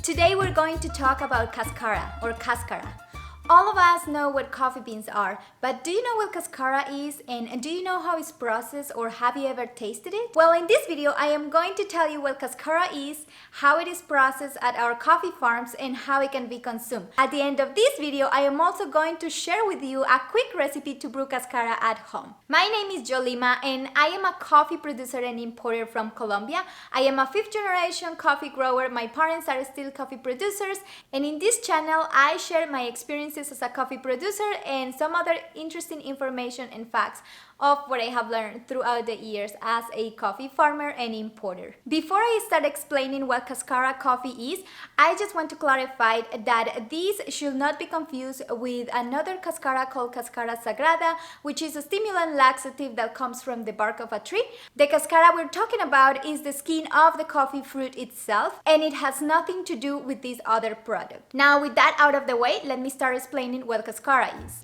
Today we're going to talk about Cascara or Cascara. All of us know what coffee beans are, but do you know what Cascara is, and do you know how it's processed, or have you ever tasted it? Well, in this video I am going to tell you what Cascara is, how it is processed at our coffee farms, and how it can be consumed. At the end of this video I am also going to share with you a quick recipe to brew Cascara at home. My name is Yolima and I am a coffee producer and importer from Colombia. I am a 5th generation coffee grower. My parents are still coffee producers, and in this channel I share my experiences as a coffee producer and some other interesting information and facts of what I have learned throughout the years as a coffee farmer and importer. Before I start explaining what Cascara coffee is, I just want to clarify that this should not be confused with another Cascara called Cascara Sagrada, which is a stimulant laxative that comes from the bark of a tree. The Cascara we're talking about is the skin of the coffee fruit itself, and it has nothing to do with this other product. Now, with that out of the way, let me start explaining what Cascara is.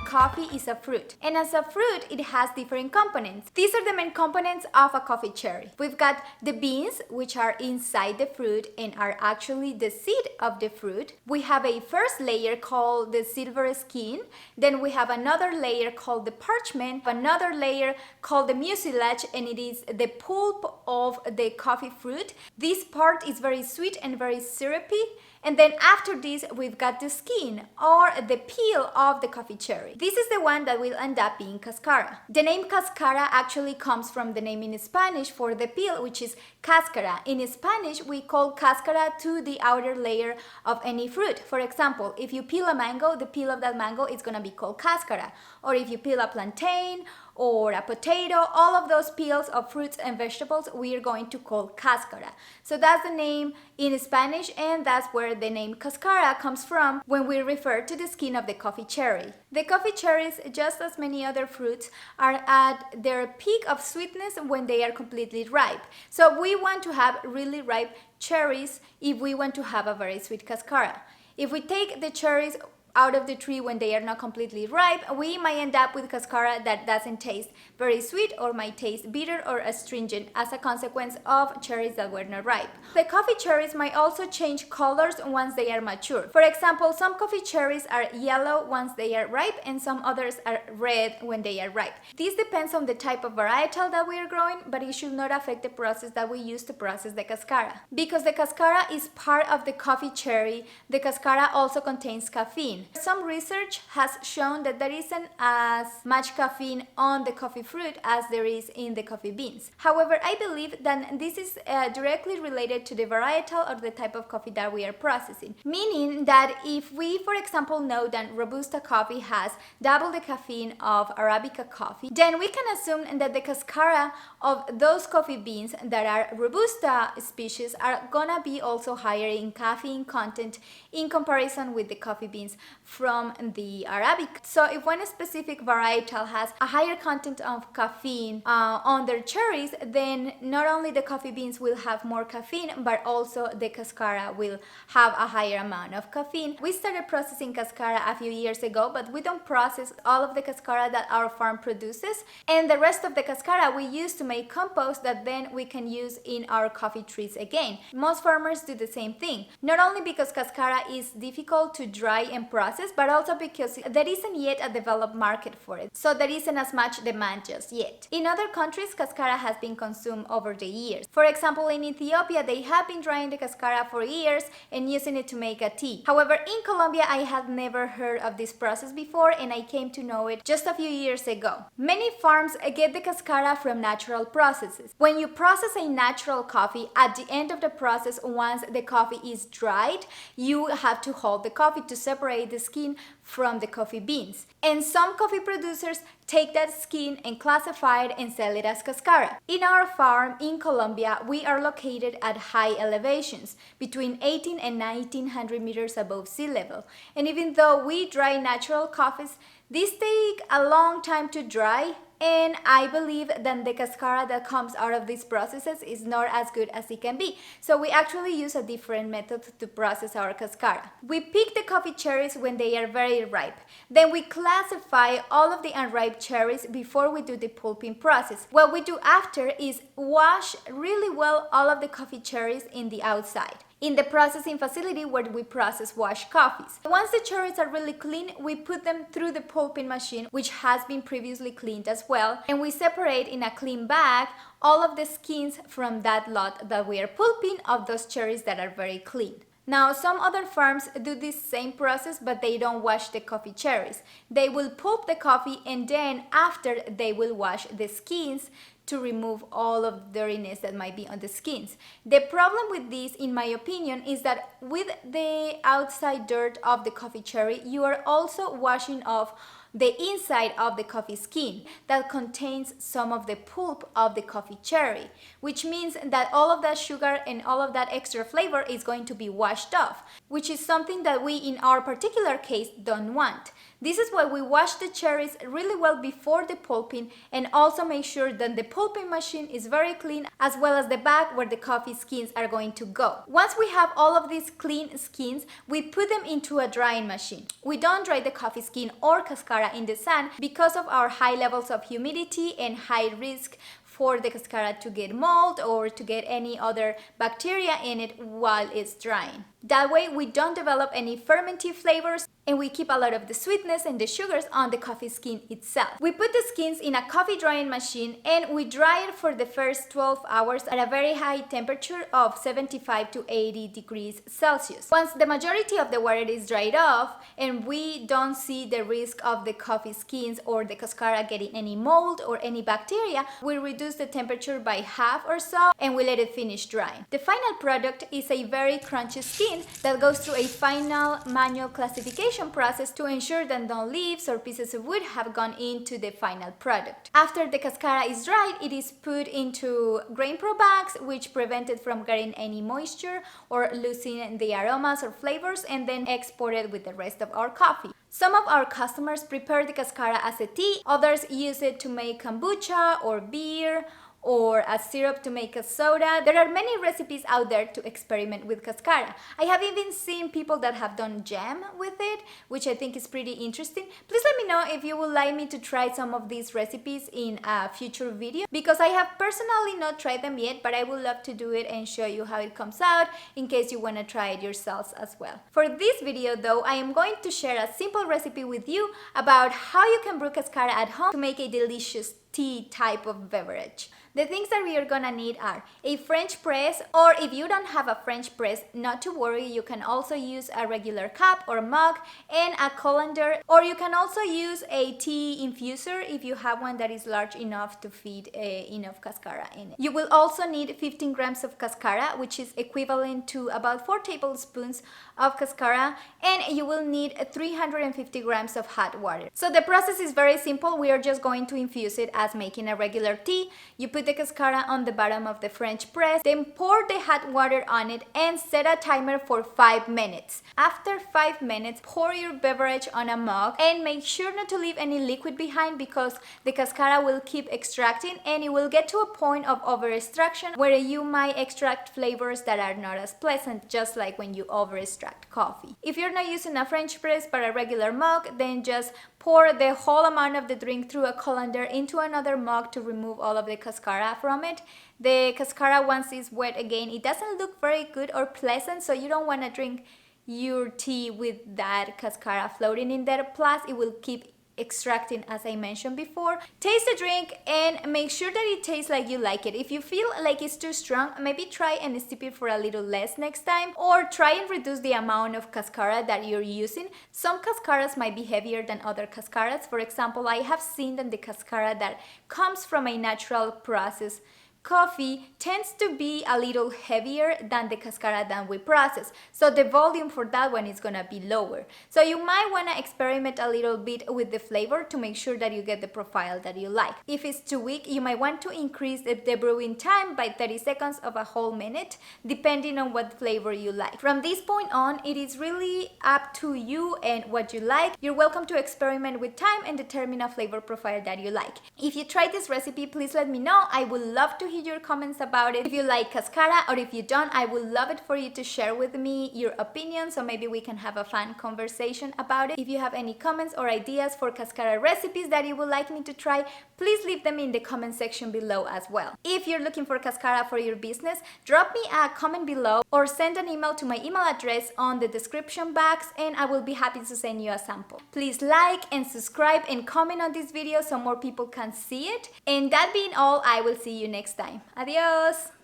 Coffee is a fruit, and as a fruit it has different components. These are the main components of a coffee cherry. We've got the beans, which are inside the fruit and are actually the seed of the fruit. We have a first layer called the silver skin, then we have another layer called the parchment, another layer called the mucilage, and it is the pulp of the coffee fruit. This part is very sweet and very syrupy. And then after this, we've got the skin or the peel of the coffee cherry. This is the one that will end up being Cascara. The name Cascara actually comes from the name in Spanish for the peel, which is Cascara. In Spanish, we call Cascara to the outer layer of any fruit. For example, if you peel a mango, the peel of that mango is going to be called Cascara. Or if you peel a plantain or a potato, all of those peels of fruits and vegetables we are going to call Cascara. So that's the name in Spanish, and that's where the name Cascara comes from when we refer to the skin of the coffee cherry. The coffee cherries, just as many other fruits, are at their peak of sweetness when they are completely ripe. So we want to have really ripe cherries if we want to have a very sweet Cascara. If we take the cherries out of the tree when they are not completely ripe, we might end up with Cascara that doesn't taste very sweet or might taste bitter or astringent as a consequence of cherries that were not ripe. The coffee cherries might also change colors once they are mature. For example, some coffee cherries are yellow once they are ripe and some others are red when they are ripe. This depends on the type of varietal that we are growing, but it should not affect the process that we use to process the Cascara. Because the Cascara is part of the coffee cherry, the Cascara also contains caffeine. Some research has shown that there isn't as much caffeine on the coffee fruit as there is in the coffee beans. However, I believe that this is directly related to the varietal or the type of coffee that we are processing. Meaning that if we, for example, know that Robusta coffee has double the caffeine of Arabica coffee, then we can assume that the Cascara of those coffee beans that are Robusta species are gonna be also higher in caffeine content in comparison with the coffee beans from the Arabic. So if one specific varietal has a higher content of caffeine on their cherries, then not only the coffee beans will have more caffeine, but also the Cascara will have a higher amount of caffeine. We started processing Cascara a few years ago, but we don't process all of the Cascara that our farm produces, and the rest of the Cascara we use to make compost that then we can use in our coffee trees again. Most farmers do the same thing, not only because Cascara is difficult to dry and process, but also because there isn't yet a developed market for it, so there isn't as much demand just yet. In other countries, Cascara has been consumed over the years. For example, in Ethiopia, they have been drying the Cascara for years and using it to make a tea. However, in Colombia, I had never heard of this process before, and I came to know it just a few years ago. Many farms get the Cascara from natural processes. When you process a natural coffee, at the end of the process, once the coffee is dried, you have to hold the coffee to separate the skin from the coffee beans. And some coffee producers take that skin and classify it and sell it as Cascara. In our farm in Colombia, we are located at high elevations, between 18 and 1900 meters above sea level. And even though we dry natural coffees, These take a long time to dry, and I believe that the cascara that comes out of these processes is not as good as it can be. So we actually use a different method to process our cascara. We pick the coffee cherries when they are very ripe. Then we classify all of the unripe cherries before we do the pulping process. What we do after is wash really well all of the coffee cherries in the outside in the processing facility where we process washed coffees. Once the cherries are really clean, we put them through the pulping machine, which has been previously cleaned as well, and we separate in a clean bag all of the skins from that lot that we are pulping of those cherries that are very clean. Now, some other farms do this same process, but they don't wash the coffee cherries. They will pulp the coffee and then after they will wash the skins to remove all of the dirtiness that might be on the skins. The problem with this, in my opinion, is that with the outside dirt of the coffee cherry, you are also washing off the inside of the coffee skin that contains some of the pulp of the coffee cherry, which means that all of that sugar and all of that extra flavor is going to be washed off, which is something that we in our particular case don't want. This is why we wash the cherries really well before the pulping and also make sure that the pulping machine is very clean, as well as the bag where the coffee skins are going to go. Once we have all of these clean skins, we put them into a drying machine. We don't dry the coffee skin or cascara in the sun because of our high levels of humidity and high risk for the cascara to get mold or to get any other bacteria in it while it's drying. That way we don't develop any fermentive flavors and we keep a lot of the sweetness and the sugars on the coffee skin itself. We put the skins in a coffee drying machine and we dry it for the first 12 hours at a very high temperature of 75 to 80 degrees Celsius. Once the majority of the water is dried off and we don't see the risk of the coffee skins or the cascara getting any mold or any bacteria, we reduce the temperature by half or so and we let it finish drying. The final product is a very crunchy skin that goes through a final manual classification process to ensure that no leaves or pieces of wood have gone into the final product. After the cascara is dried, it is put into grain pro bags, which prevent it from getting any moisture or losing the aromas or flavors, and then exported with the rest of our coffee. Some of our customers prepare the cascara as a tea, others use it to make kombucha or beer, or a syrup to make a soda. There are many recipes out there to experiment with cascara. I have even seen people that have done jam with it, which I think is pretty interesting. Please let me know if you would like me to try some of these recipes in a future video, because I have personally not tried them yet, but I would love to do it and show you how it comes out in case you want to try it yourselves as well. For this video though, I am going to share a simple recipe with you about how you can brew cascara at home to make a delicious tea type of beverage. The things that we are gonna need are a French press, or if you don't have a French press, not to worry, you can also use a regular cup or mug and a colander, or you can also use a tea infuser if you have one that is large enough to feed enough cascara in it. You will also need 15 grams of cascara, which is equivalent to about 4 tablespoons of cascara, and you will need 350 grams of hot water. So the process is very simple. We are just going to infuse it as making a regular tea. You put the cascara on the bottom of the French press, then pour the hot water on it and set a timer for 5 minutes. After 5 minutes, pour your beverage on a mug and make sure not to leave any liquid behind, because the cascara will keep extracting and it will get to a point of over extraction where you might extract flavors that are not as pleasant, just like when you over extract coffee. If you're not using a French press but a regular mug, then just pour the whole amount of the drink through a colander into another mug to remove all of the cascara from it. The cascara, once it's wet again, it doesn't look very good or pleasant, so you don't want to drink your tea with that cascara floating in there. Plus, it will keep extracting, as I mentioned before. Taste the drink and make sure that it tastes like you like it. If you feel like it's too strong, maybe try and steep it for a little less next time, or try and reduce the amount of cascara that you're using. Some cascaras might be heavier than other cascaras. For example, I have seen that the cascara that comes from a natural process coffee tends to be a little heavier than the cascara that we process. So the volume for that one is gonna be lower. So you might wanna experiment a little bit with the flavor to make sure that you get the profile that you like. If it's too weak, you might want to increase the brewing time by 30 seconds of a whole minute, depending on what flavor you like. From this point on, it is really up to you and what you like. You're welcome to experiment with time and determine a flavor profile that you like. If you tried this recipe, please let me know. I would love to hear your comments about it. If you like cascara, or if you don't, I would love it for you to share with me your opinion, so maybe we can have a fun conversation about it. If you have any comments or ideas for cascara recipes that you would like me to try, please leave them in the comment section below as well. If you're looking for cascara for your business, drop me a comment below or send an email to my email address on the description box and I will be happy to send you a sample. Please like and subscribe and comment on this video so more people can see it. And that being all, I will see you next time. Adios!